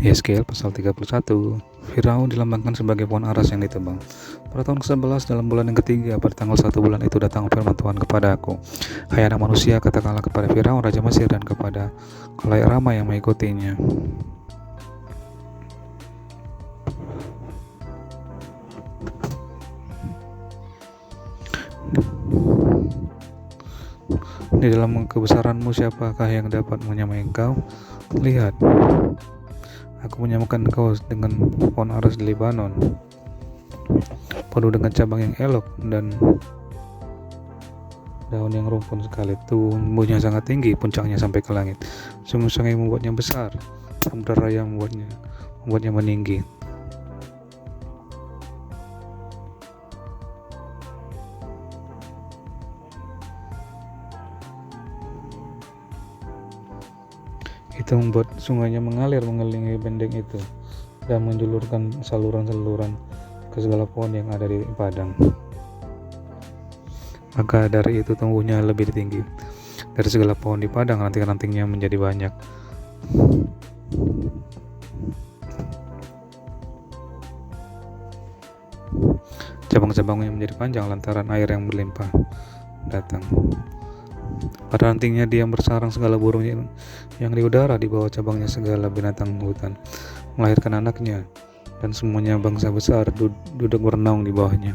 Yeskel pasal 31. Firaun dilambangkan sebagai pohon aras yang ditebang. Pada tahun ke-11 dalam bulan yang ketiga, pada tanggal 1 bulan itu datang firman Tuhan kepada aku. Hai anak manusia, katakanlah kepada Firaun raja Mesir dan kepada khalayak ramai yang mengikutinya. Di dalam kebesaranmu siapakah yang dapat menyamai engkau? Lihat, aku menyamakan engkau dengan pohon aras di Lebanon, penuh dengan cabang yang elok dan daun yang rumpun sekali. Tumbuhnya sangat tinggi, puncaknya sampai ke langit. Sungai-sungai membuatnya besar, samudera raya membuatnya meninggi. Itu membuat sungainya mengalir mengelilingi benteng itu dan menjulurkan saluran-saluran ke segala pohon yang ada di padang. Maka dari itu tumbuhnya lebih tinggi dari segala pohon di padang, ranting-rantingnya menjadi banyak. Cabang-cabangnya menjadi panjang lantaran air yang berlimpah datang. Pada rantingnya diam bersarang segala burung yang di udara, di bawah cabangnya segala binatang hutan melahirkan anaknya, dan semuanya bangsa besar duduk berenang di bawahnya.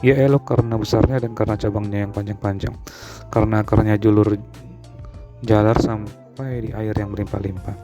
Ia elok karena besarnya dan karena cabangnya yang panjang-panjang, karena akarnya julur jalar sampai di air yang berlimpah-limpah.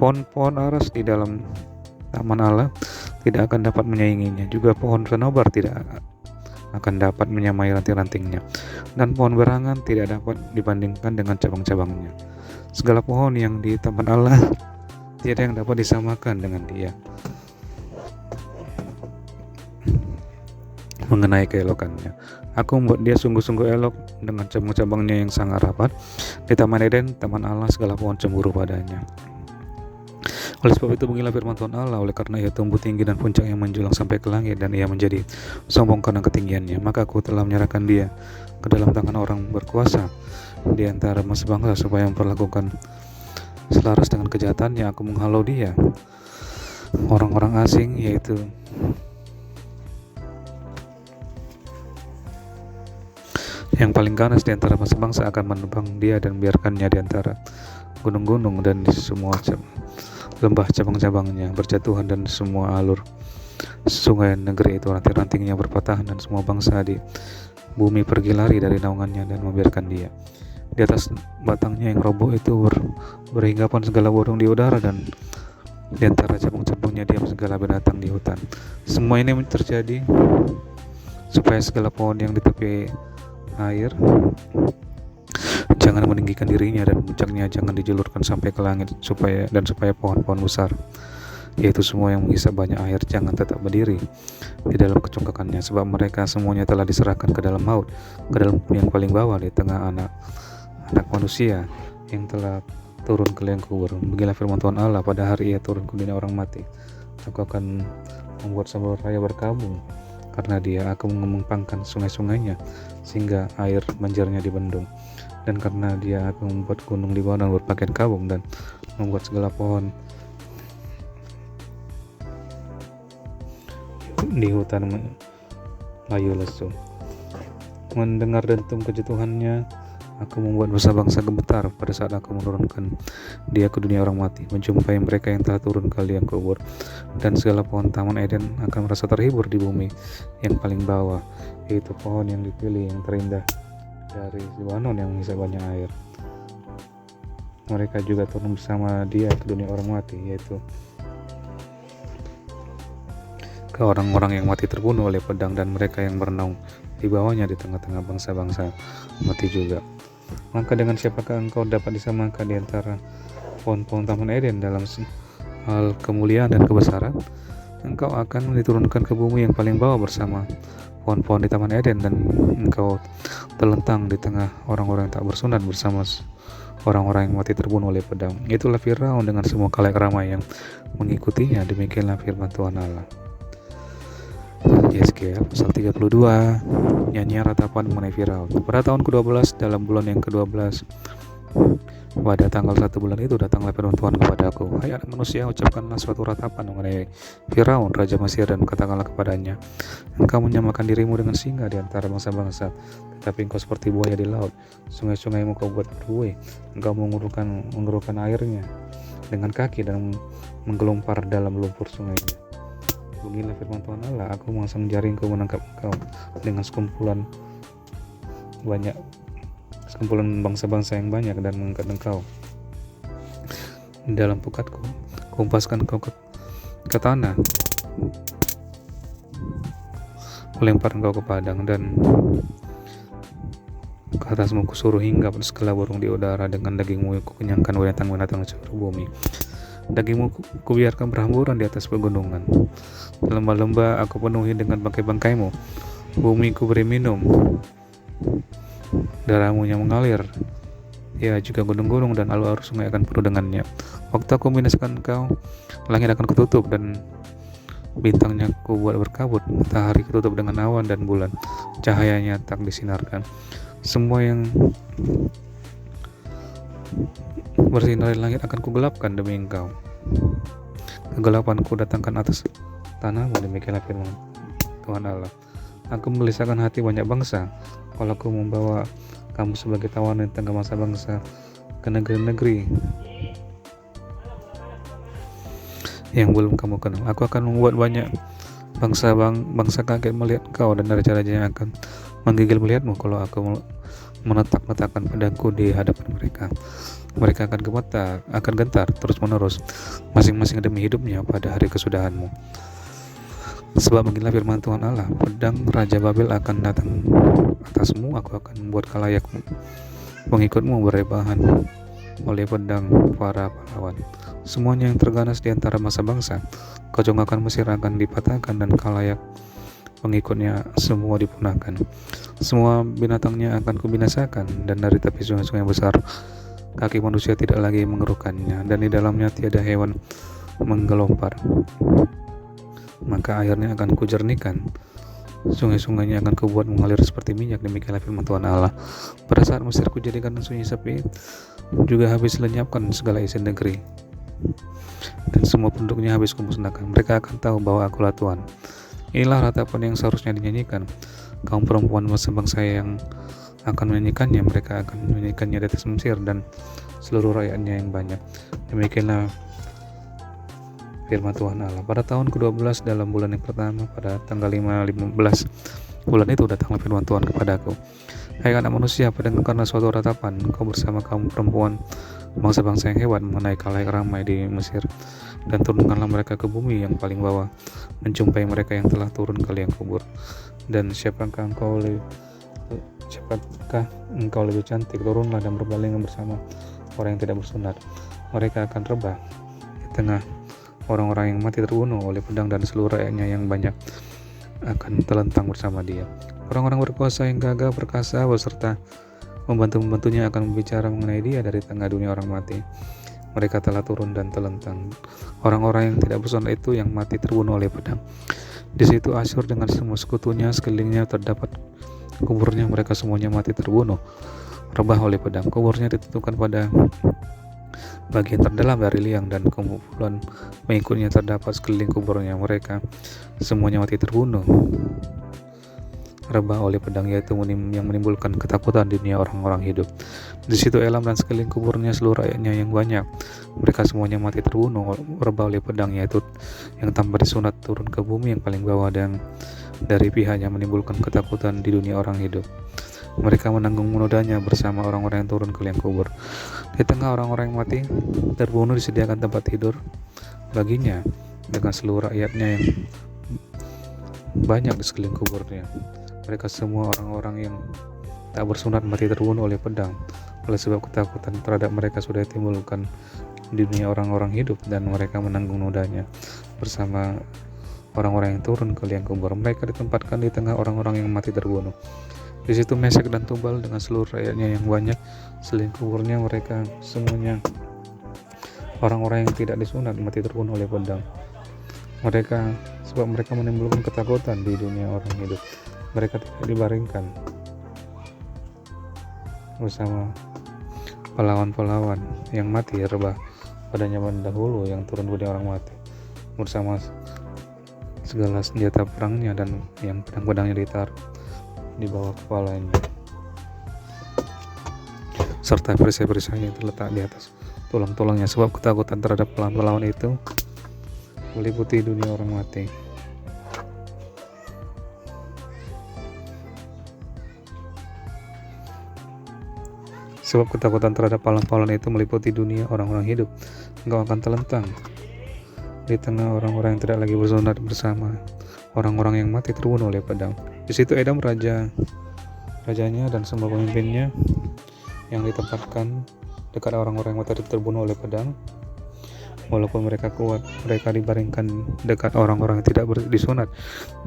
Pohon-pohon aras di dalam taman Allah tidak akan dapat menyainginya, juga pohon senobar tidak akan dapat menyamai ranting-rantingnya, dan pohon berangan tidak dapat dibandingkan dengan cabang-cabangnya. Segala pohon yang di taman Allah tiada yang dapat disamakan dengan dia mengenai keelokannya. Aku membuat dia sungguh-sungguh elok dengan cabang-cabangnya yang sangat rapat. Di Taman Eden, taman Allah, segala pohon cemburu padanya. Oleh sebab itu beginilah firman Tuhan Allah, oleh karena ia tumbuh tinggi dan puncaknya menjulang sampai ke langit, dan ia menjadi sombong karena ketinggiannya, maka aku telah menyerahkan dia ke dalam tangan orang berkuasa di antara bangsa supaya memperlakukan selaras dengan kejahatannya. Aku menghalau dia, orang-orang asing, yaitu yang paling ganas di antara bangsa-bangsa akan menebang dia dan biarkannya di antara gunung-gunung dan di semua lembah cabang-cabangnya berjatuhan, dan semua alur sungai negeri itu ranting-rantingnya berpatahan, dan semua bangsa di bumi pergi lari dari naungannya dan membiarkan dia. Di atas batangnya yang roboh itu berhinggapan segala burung di udara, dan di antara cabang-cabangnya diam segala binatang di hutan. Semua ini terjadi supaya segala pohon yang di tepi air jangan meninggikan dirinya, dan puncaknya jangan dijulurkan sampai ke langit, supaya pohon-pohon besar, yaitu semua yang menghisap banyak air, jangan tetap berdiri di dalam kecongkakannya, sebab mereka semuanya telah diserahkan ke dalam maut, ke dalam bumi yang paling bawah, di tengah anak manusia yang telah turun ke liang kubur. Beginilah firman Tuhan Allah, pada hari ia turun ke dunia orang mati, aku akan membuat saluran raya berkabung karena dia. Aku mengempangkan sungai-sungainya sehingga air banjirnya dibendung, dan karena dia aku membuat gunung di bawah berpakaian kabung, dan membuat segala pohon di hutan layu lesu. Mendengar dentum kejatuhannya, aku membuat bangsa-bangsa gemetar pada saat aku menurunkan dia ke dunia orang mati, menjumpai mereka yang telah turun ke liang kubur, dan segala pohon taman Eden akan merasa terhibur di bumi yang paling bawah, yaitu pohon yang dipilih yang terindah dari Lebanon yang menghisap banyak air. Mereka juga turun bersama dia ke dunia orang mati, yaitu ke orang-orang yang mati terbunuh oleh pedang, dan mereka yang berenang di bawahnya di tengah-tengah bangsa-bangsa mati juga. Maka dengan siapakah engkau dapat disamakan di antara pohon-pohon taman Eden dalam hal kemuliaan dan kebesaran? Engkau akan diturunkan ke bumi yang paling bawah bersama pohon-pohon di taman Eden, dan engkau terlentang di tengah orang-orang yang tak bersunat bersama orang-orang yang mati terbunuh oleh pedang. Itulah Firaun dengan semua khalayak ramai yang mengikutinya. Demikianlah firman Tuhan Allah. Yeskel pasal 32. Nyanyian ratapan mengenai Firaun. Pada tahun ke-12 dalam bulan yang ke-12 Pada tanggal 1 bulan itu datanglah firman Tuhan kepadaku, "Hai anak manusia, ucapkanlah suatu ratapan mengenai Firaun, raja Mesir, dan katakanlah kepadanya, engkau menyamakan dirimu dengan singa di antara bangsa-bangsa, tetapi engkau seperti buaya di laut. Sungai-sungaimu kau buat berbuih, engkau mengerukkan airnya dengan kaki dan menggelompar dalam lumpur sungainya. Beginilah firman Tuhan Allah, aku memasang jaringku menangkap engkau dengan sekumpulan bangsa-bangsa yang banyak dan mengangkat engkau dalam pukatku, kumpaskan engkau ke tanah, kulempar engkau ke padang, dan ke atasmu kusuruh hingga pada segala burung di udara. Dengan dagingmu kukenyangkan binatang-binatang di seluruh bumi. Dagingmu kubiarkan berhamburan di atas pegunungan. Lembah-lembah aku penuhi dengan bangkai-bangkaimu. Bumi kuberi minum, darahmu yang mengalir. Ya, juga gunung-gunung dan alur-alur sungai akan penuh dengannya. Waktu aku membinasakan engkau, langit akan kututup dan bintangnya kubuat berkabut. Matahari kututup dengan awan dan bulan cahayanya tak disinarkan. Semua yang bersinar di langit akan kugelapkan demi engkau. Kegelapan kudatangkan atas tanahmu, demikianlah firman Tuhan Allah. Aku melisahkan hati banyak bangsa, kalau aku membawa kamu sebagai tawanan di tengah bangsa-bangsa ke negeri-negeri yang belum kamu kenal. Aku akan membuat banyak bangsa kaget melihat kau, dan raja-raja yang akan menggigil melihatmu kalau aku menetap-letakkan pedangku di hadapan mereka. Mereka akan gentar terus menerus, masing-masing demi hidupnya pada hari kesudahanmu. Sebab beginilah firman Tuhan Allah, pedang Raja Babel akan datang atasmu, aku akan membuat kalayak pengikutmu berebahan oleh pedang para pahlawan. Semuanya yang terganas di antara bangsa-bangsa, kejongkakan Mesir akan dipatahkan dan kalayak pengikutnya semua dipunahkan. Semua binatangnya akan kubinasakan, dan dari tepi sungai-sungai besar kaki manusia tidak lagi mengerukkannya, dan di dalamnya tiada hewan menggelompar. Maka airnya akan kujernihkan, sungai-sungainya akan kubuat mengalir seperti minyak, demikianlah firman Tuhan Allah. Pada saat Mesir kujadikan sunyi sepi, juga habis lenyapkan segala isi negeri, dan semua penduduknya habis kumusnahkan. Mereka akan tahu bahwa akulah Tuhan. Inilah ratapan yang seharusnya dinyanyikan kaum perempuan bangsa-bangsa yang akan menyanyikannya. Mereka akan menyanyikannya di atas Mesir dan seluruh rakyatnya yang banyak. Demikianlah firman Tuhan Allah. Pada tahun ke-12 dalam bulan yang pertama, pada tanggal 15 bulan itu, datanglah firman Tuhan kepadaku, hai anak manusia, pendengarkanlah suatu ratapan, engkau bersama kaum perempuan bangsa-bangsa yang hebat mengenai kalayak ramai di Mesir, dan turunkanlah mereka ke bumi yang paling bawah, menjumpai mereka yang telah turun ke liang kubur. Dan siapakah engkau lebih cantik? Turunlah dan berbaling bersama orang yang tidak bersunat. Mereka akan rebah di tengah orang-orang yang mati terbunuh oleh pedang, dan seluruh rakyatnya yang banyak akan telentang bersama dia. Orang-orang berkuasa yang gagah perkasa beserta membantu-membantunya akan berbicara mengenai dia dari tengah dunia orang mati. Mereka telah turun dan telentang. Orang-orang yang tidak bersunat itu yang mati terbunuh oleh pedang. Di situ Asyur dengan semua sekutunya, sekelilingnya terdapat kuburnya. Mereka semuanya mati terbunuh, rebah oleh pedang. Kuburnya ditentukan pada bagian terdalam dari liang, dan kumpulan pengikutnya terdapat sekeliling kuburnya. Mereka semuanya mati terbunuh, rebah oleh pedang, yaitu yang menimbulkan ketakutan di dunia orang-orang hidup. Di situ Elam dan sekeliling kuburnya seluruh rakyatnya yang banyak. Mereka semuanya mati terbunuh, rebah oleh pedang, yaitu yang tanpa disunat turun ke bumi yang paling bawah, dan dari pihaknya menimbulkan ketakutan di dunia orang hidup. Mereka menanggung menodanya bersama orang-orang yang turun ke liang kubur. Di tengah orang-orang yang mati terbunuh disediakan tempat tidur baginya dengan seluruh rakyatnya yang banyak di sekeliling kuburnya. Mereka semua orang-orang yang tak bersunat mati terbunuh oleh pedang, oleh sebab ketakutan terhadap mereka sudah ditimbulkan di dunia orang-orang hidup, dan mereka menanggung nodanya bersama orang-orang yang turun ke liang kubur. Mereka ditempatkan di tengah orang-orang yang mati terbunuh. Di situ Mesek dan Tubal dengan seluruh rakyatnya yang banyak, selain kuburnya. Mereka semuanya orang-orang yang tidak disunat mati terbunuh oleh pedang. Sebab mereka menimbulkan ketakutan di dunia orang hidup. Mereka tidak dibaringkan bersama pahlawan-pahlawan yang mati rebah padanya dahulu yang turun dari orang mati bersama segala senjata perangnya dan yang pedang-pedangnya ditaruh di bawah kepalanya, serta perisai-perisainya terletak di atas tulang-tulangnya. Sebab ketakutan terhadap pahlawan itu meliputi dunia orang mati. Sebab ketakutan terhadap pahlawan itu meliputi dunia orang-orang hidup. Engkau akan terlentang di tengah orang-orang yang tidak lagi bersunat bersama orang-orang yang mati terbunuh oleh pedang. Di situ Edom rajanya dan semua pemimpinnya yang ditempatkan dekat orang-orang yang mati terbunuh oleh pedang. Walaupun mereka kuat, mereka dibaringkan dekat orang-orang yang tidak disunat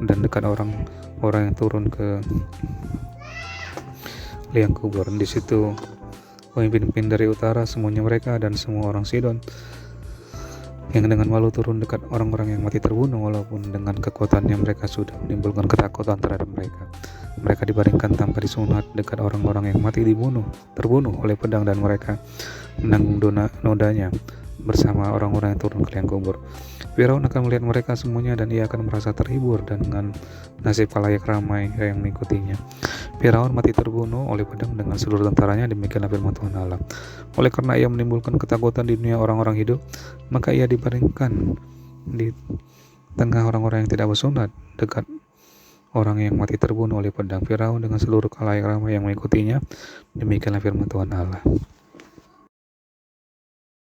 dan dekat orang-orang yang turun ke liang kubur. Di situ pemimpin dari utara, semuanya mereka dan semua orang Sidon yang dengan malu turun dekat orang-orang yang mati terbunuh, walaupun dengan kekuatannya mereka sudah menimbulkan ketakutan terhadap mereka. Mereka dibaringkan tanpa disunat dekat orang-orang yang mati terbunuh oleh pedang, dan mereka menanggung nodanya bersama orang-orang yang turun ke liang kubur. Firaun akan melihat mereka semuanya dan ia akan merasa terhibur dengan nasib khalayak ramai yang mengikutinya. Firaun mati terbunuh oleh pedang dengan seluruh tentaranya, demikianlah firman Tuhan Allah. Oleh karena ia menimbulkan ketakutan di dunia orang-orang hidup, maka ia dibaringkan di tengah orang-orang yang tidak bersunat dekat orang yang mati terbunuh oleh pedang. Firaun dengan seluruh khalayak ramai yang mengikutinya, demikianlah firman Tuhan Allah.